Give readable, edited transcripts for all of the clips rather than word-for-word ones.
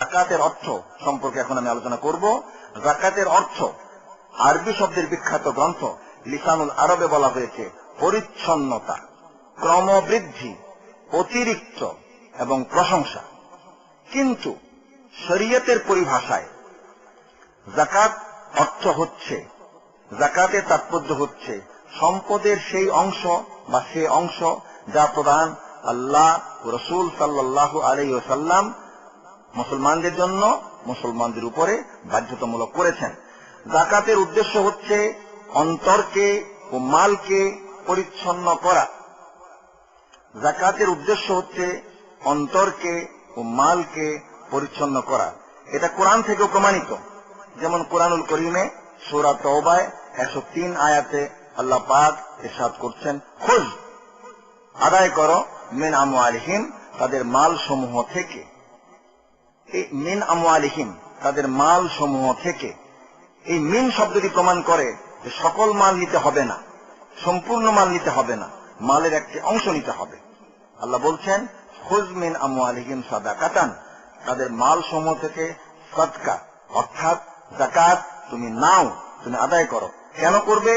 যাকাতের অর্থ সম্পর্কে এখন আমি আলোচনা করব। যাকাতের অর্থ আরবি শব্দের বিখ্যাত গ্রন্থ লিসানুল আরবে বলা হয়েছে পরিচ্ছন্নতা, ক্রমবৃদ্ধি, অতিরিক্ত এবং প্রশংসা। কিন্তু শরীয়তের পরিভাষায় যাকাত অর্থ হচ্ছে, যাকাতের তাৎপর্য হচ্ছে সম্পদের সেই অংশ বা সে অংশ যা প্রদান আল্লাহ রাসূল সাল্লাল্লাহু আলাইহি ওয়াসাল্লাম মুসলমানদের জন্য, মুসলমানদের উপরে বাধ্যতামূলক করেছেন। যাকাতের উদ্দেশ্য হচ্ছে অন্তরকে ও মালকে পরিচ্ছন্ন করা। যাকাতের উদ্দেশ্য হচ্ছে অন্তরকে ও মালকে পরিচ্ছন্ন করা। এটা কোরআন থেকেও প্রমাণিত। যেমন কোরআনুল করিমে সূরা তাওবায় 103 আয়াতে আল্লাহ পাক ইরশাদ করছেন, খুয আদায় করো মিন আমওয়ালিহিম, তাদের মাল সমূহ থেকে। এই মিন আমওয়ালিহিম, তাদের মাল সমূহ থেকে, এই মিন শব্দটি প্রমাণ করে যে সকল মাল নিতে হবে না, সম্পূর্ণ মাল নিতে হবে না, মালের একটি অংশ নিতে হবে। আল্লাহ বলছেন খুয মিন আমওয়ালিহিম সাদাকাতান, তাদের মাল সমূহ থেকে সদকা অর্থাৎ যাকাত তুমি নাও, তুমি আদায় করো। কেন করবে?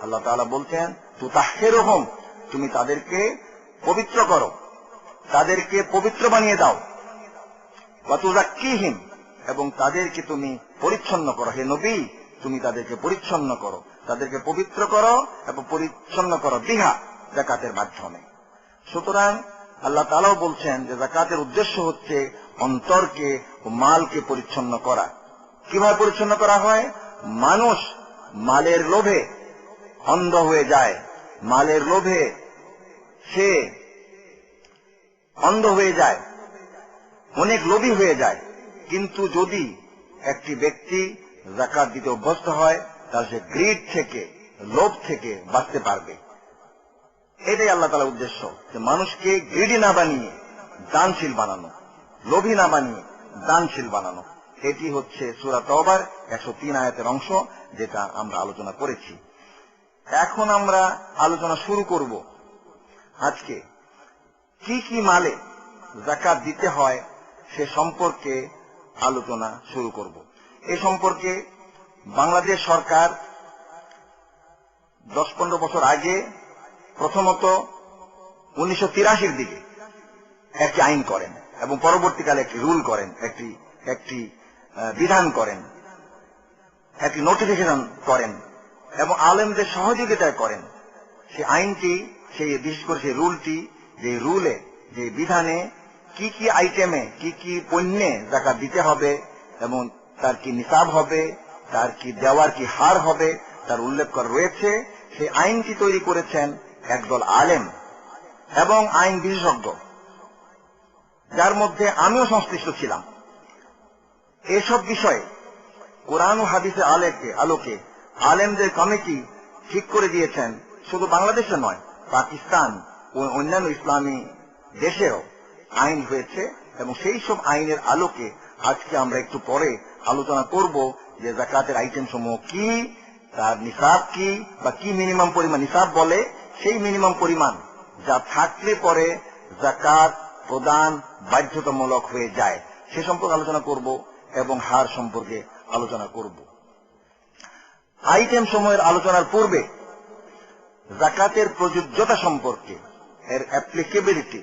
আল্লাহ তাআলা বলছেন তুতাহহিরুহুম, তুমি তাদেরকে পবিত্র করো, তাদেরকে পবিত্র বানিয়ে দাও। ওয়া তুযাক্কিহিম, এবং তাদেরকে তুমি পরিচ্ছন্ন করো। হে নবী, তুমি তাদেরকে পরিচ্ছন্ন করো, তাদেরকে পবিত্র করো এবং পরিচ্ছন্ন করো বিহা, যাকাতের মাধ্যমে। সুতরাং আল্লাহ তাআলাও বলছেন যে যাকাতের উদ্দেশ্য হচ্ছে অন্তরকে ও মালকে পরিচ্ছন্ন করা। কিভাবে পরিচ্ছন্ন করা হয়? মানুষ মালের লোভে অন্ধ হয়ে যায়, মালের লোভে সে অন্ধ হয়ে যায়, অনেক লোভী হয়ে যায়। কিন্তু যদি একটি ব্যক্তি যাকাত দিতে অভ্যস্ত হয়, তাহলে সে গ্রিড থেকে, লোভ থেকে বাঁচতে পারবে। এটাই আল্লাহ তাআলার উদ্দেশ্য, যে মানুষকে গ্রিডি না বানিয়ে দানশীল বানানো, লোভী না বানিয়ে দানশীল বানানো। এটি হচ্ছে সূরা তাওবার 103 আয়াতের অংশ, যেটা আমরা আলোচনা করেছি। এখন আমরা আলোচনা শুরু করব আজকে কি কি মালে যাকাত দিতে হয় সে সম্পর্কে আলোচনা শুরু করব। এ সম্পর্কে বাংলাদেশ সরকার 10-15 বছর আগে, প্রথমত 1983 দিকে একটি আইন করেন এবং পরবর্তীকালে একটি রুল করেন, একটি বিধান করেন, একটি নোটিফিকেশন করেন এবং আলেমদের সহযোগিতায় করেন। সেই আইনটি, সেই বিশেষ করে সেই রুলটি, যে রুলে, যে বিধানে কি কি আইটেমে, কি কি পণ্যে যাকাত দিতে হবে এবং তার কি নিসাব হবে, তার কি দেওয়ার কি হার হবে, তার উল্লেখ করা রয়েছে। সেই আইনটি তৈরি করেছেন একদল আলেম এবং আইন বিশেষজ্ঞ, যার মধ্যে আমিও সংশ্লিষ্ট ছিলাম। এসব বিষয়ে কোরআন ও হাদিসের আলোকে আলেমদের কমিটি ঠিক করে দিয়েছেন। শুধু বাংলাদেশে নয়, পাকিস্তান ও অন্যান্য ইসলামী দেশেও আইন হয়েছে এবং সেই সব আইনের আলোকে আজকে আমরা একটু পরে আলোচনা করব যে যাকাতের আইটেম সমূহ কি, তার নিসাব কি, বা কি মিনিমাম পরিমাণ, নিসাব বলে সেই মিনিমাম পরিমাণ যা থাকলে পরে যাকাত প্রদান বাধ্যতামূলক হয়ে যায়, সে সম্পর্কে আলোচনা করব এবং হার সম্পর্কে আলোচনা করব। আইটেম সমূহের আলোচনার পূর্বে যাকাতের প্রযোজ্যতা সম্পর্কে, এর অ্যাপ্লিকেবিলিটি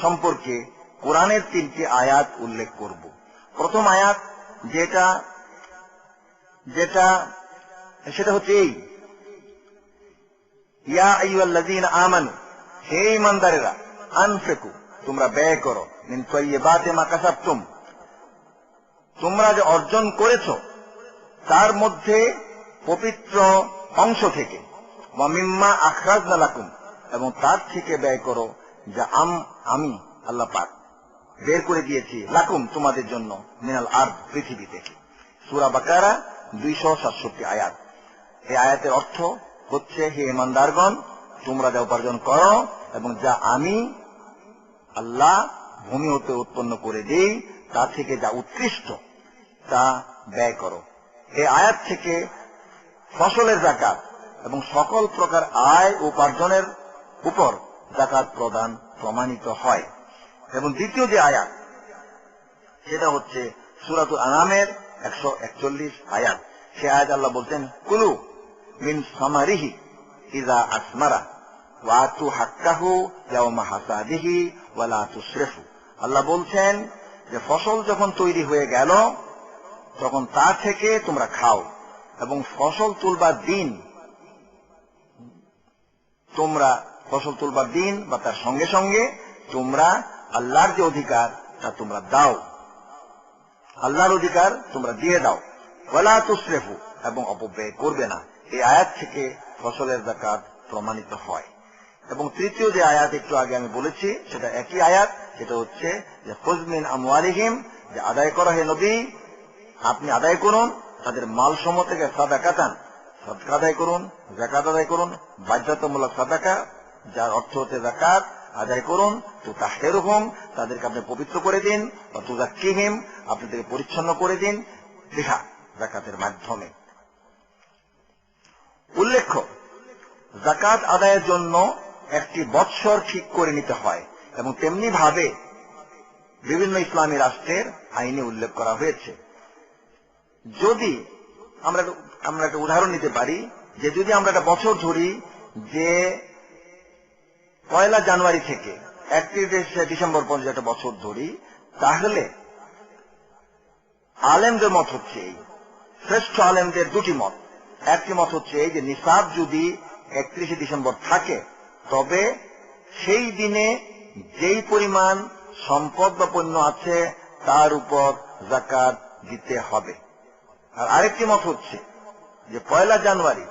সম্পর্কে কোরআনের 3টি আয়াত উল্লেখ করব। প্রথম আয়াত সেটা হচ্ছে এই, ইয়া আইয়ুহাল্লাযীনা আমানু, হে ঈমানদারেরা, আনফিকু, তোমরা ব্যয় করো, মিন তাইয়্যিবাতি মা কাসাবতুম, তোমরা যে অর্জন করেছো তার মধ্যে পবিত্র অংশ থেকে, ওয়া মিম্মা আখরাজনা লাকুম, এবং তার থেকে ব্যয় করো যা আমি আল্লাহ পাক বের করে দিয়েছি, লাকুম, তোমাদের জন্য, মিনাল আরদ, পৃথিবী থেকে। সূরা বাকারা 267 আয়াত। এই আয়াতের অর্থ হচ্ছে, হে ঈমানদারগণ, তোমরা যা উপার্জন করো এবং যা আমি আল্লাহ ভূমি হতে উৎপন্ন করে দেই তা থেকে যা উৎকৃষ্ট তা ব্যয় করো। এই আয়াত থেকে ফসলের যাকাত এবং সকল প্রকার আয় উপার্জনের উপর যাকাত প্রদান প্রমাণিত হয়। এবং দ্বিতীয় যে আয়াত, সেটা হচ্ছে সূরাতুল আনামের 141 আয়াত। সে আয়াত আল্লাহ বলছেন, কুলু মিন সামারিহি ইযা আসমারা ওয়া আতু হাক্কাহু ইয়াওমা হাসাদিহি ওয়া লা তুসরিফু। আল্লাহ বলছেন যে ফসল যখন তৈরি হয়ে গেল তখন তা থেকে তোমরা খাও, এবং ফসল তুলবার দিন বা তার সঙ্গে সঙ্গে তোমরা আল্লাহর যে অধিকার তা তোমরা দাও, আল্লাহর অধিকার তোমরা দিয়ে দাও। ওয়ালা তুসরিফু, এবং অপব্যয় করবে না। এই আয়াত থেকে ফসলের যাকাত প্রমাণিত হয়। এবং তৃতীয় যে আয়াত একটু আগে আমি বলেছি সেটা একই আয়াত, সেটা হচ্ছে যে খুয মিন আমওয়ালিহিম, যে আদায় করা হে নবী আপনি আদায় করুন তাদের মাল সমূহ থেকে সাদাকাতান, সাদকা আদায় করুন, যাকাত আদায় করুন, বাধ্যতামূলক সাদাকা যার অর্থ হচ্ছে যাকাত আদায় করুন। তুতাহহিরুহুম, তাদেরকে আপনি পবিত্র করে দিন, বা তুযাক্কিহিম, আপনি তাদেরকে পরিচ্ছন্ন করে দিন বিহা, যাকাতের মাধ্যমে। উল্লেখ্য, যাকাত আদায়ের জন্য একটি বৎসর ঠিক করে নিতে হয়, এবং তেমনি ভাবে বিভিন্ন ইসলামী রাষ্ট্রের আইনে উল্লেখ করা হয়েছে। যদি আমরা একটা উদাহরণ নিতে পারি, যে যদি আমরা একটা বছর ধরি যে 1 জানুয়ারি থেকে 31 ডিসেম্বর পর্যন্ত একটা বছর ধরি, তাহলে আলেমদের মত হচ্ছে এই, শ্রেষ্ঠ আলেমদের দুটি মত। একটি মত হচ্ছে এই যে নিসাব যদি 31 ডিসেম্বর থাকে তবে সেই দিনে যেই পরিমাণ সম্পদ বা পণ্য আছে তার উপর যাকাত দিতে হবে। আর আরেকটি মত হচ্ছে যে 1 জানুয়ারি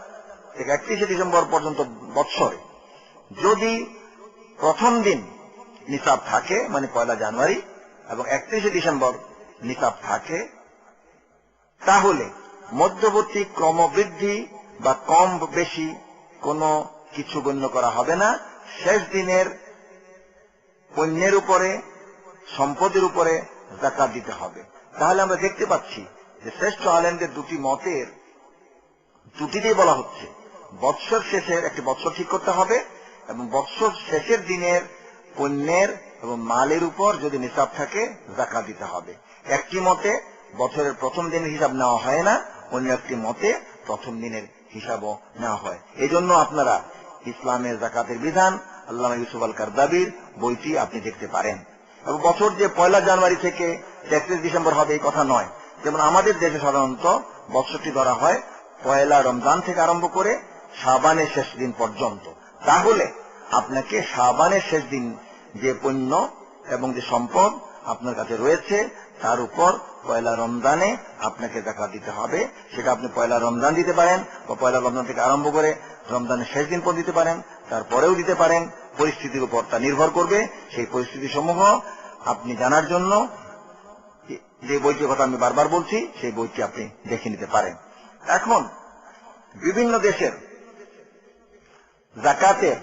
থেকে 31 ডিসেম্বর পর্যন্ত বৎসরে যদি প্রথম দিন নিসাব থাকে, মানে 1 জানুয়ারি, এবং 31 ডিসেম্বর নিসাব থাকে, তাহলে মধ্যবর্তী ক্রমবৃদ্ধি বা কম বেশি কোনো কিছু গণ্য করা হবে না। শেষ দিনের পণ্যের উপরে, সম্পদের উপরে যাকাত দিতে হবে। তাহলে আমরা দেখতে পাচ্ছি যে শ্রেষ্ঠ আলেমদের দুটি মতের দুটিতেই বলা হচ্ছে বৎসর শেষের একটি বৎসর ঠিক করতে হবে, এবং বৎসর শেষের দিনের পণ্যের এবং মালের উপর যদি নিসাব থাকে যাকাত দিতে হবে। একটি মতে বছরের প্রথম দিনের হিসাব নেওয়া হয় না, অন্য একটি মতে প্রথম দিনের হিসাবও নেওয়া হয়। এই জন্য আপনারা ইসলামের যাকাতের বিধান আল্লামা ইউসুফ আল কারদাবির বইটি আপনি দেখতে পারেন। এবং বছর যে 1 জানুয়ারি থেকে 31 ডিসেম্বর হবে এই কথা নয়। যেমন আমাদের দেশে সাধারণত বছরটি ধরা হয় 1 রমজান থেকে আরম্ভ করে শাবানের শেষ দিন পর্যন্ত। তাহলে আপনাকে শাবানের শেষ দিন যে পণ্য এবং যে সম্পদ আপনার কাছে রয়েছে তার উপর 1 রমজানে আপনাকে যাকাত দিতে হবে। সেটা আপনি 1 রমজান দিতে পারেন, বা 1 রমজান থেকে আরম্ভ করে রমজানের শেষ দিন পর্যন্ত দিতে পারেন, তারপরেও দিতে পারেন। পরিস্থিতির উপর তা নির্ভর করবে। সেই পরিস্থিতি সমূহ আপনি জানার জন্য যে বইটির কথা আমি বারবার বলছি সেই বইটি আপনি দেখে নিতে পারেন। এখন বিভিন্ন দেশের যাকাতের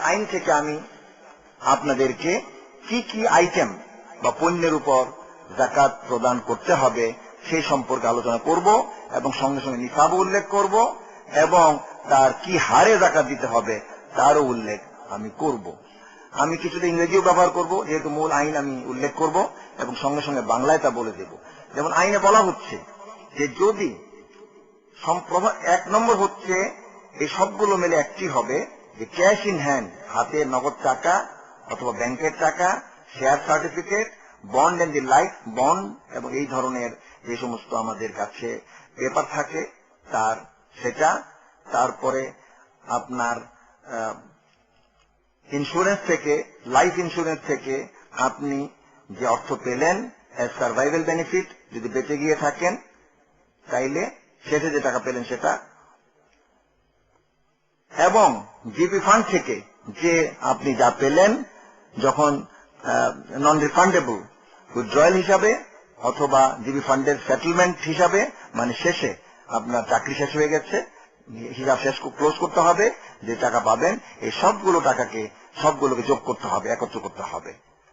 আইন থেকে আমি আপনাদেরকে কি কি আইটেম বা পণ্যের উপর যাকাত প্রদান করতে হবে সেই সম্পর্কে আলোচনা করব, এবং সঙ্গে সঙ্গে নিসাবও উল্লেখ করব, এবং তার কি হারে যাকাত দিতে হবে তারও উল্লেখ আমি করব। আমি কিছুটা ইংরেজিও ব্যবহার করব, যেহেতু মূল আইন আমি উল্লেখ করব, এবং সঙ্গে সঙ্গে বাংলায় তা বলে দেব। যেমন আইনে বলা হচ্ছে যে যদি 1 নম্বর হচ্ছে এই সবগুলো মিলে একটি হবে যে ক্যাশ ইন হ্যান্ড, হাতে নগদ টাকা অথবা ব্যাংকের টাকা, share certificate, bond and the like, bond এবং এই ধরনের যে সমস্ত আমাদের কাছে পেপার থাকে সেটা, তারপরে আপনার ইন্স্যুরেন্স থেকে, লাইফ ইন্স্যুরেন্স থেকে আপনি যে অর্থ পেলেন অ্যাজ সার্ভাইভাল বেনিফিট, যদি বেঁচে গিয়ে থাকেন তাইলে শেষে যে টাকা পেলেন সেটা, এবং জিপি ফান্ড থেকে যে আপনি যা পেলেন যখন নন রিফান্ডেবল উইথড্রয়াল হিসাবে, অথবা জিপি ফান্ডের সেটেলমেন্ট হিসাবে, মানে শেষে আপনার চাকরি শেষ হয়ে গেছে, হিসাব শেষ ক্লোজ করতে হবে, যে টাকা পাবেন এই সবগুলোকে যোগ করতে হবে, একত্র করতে হবে।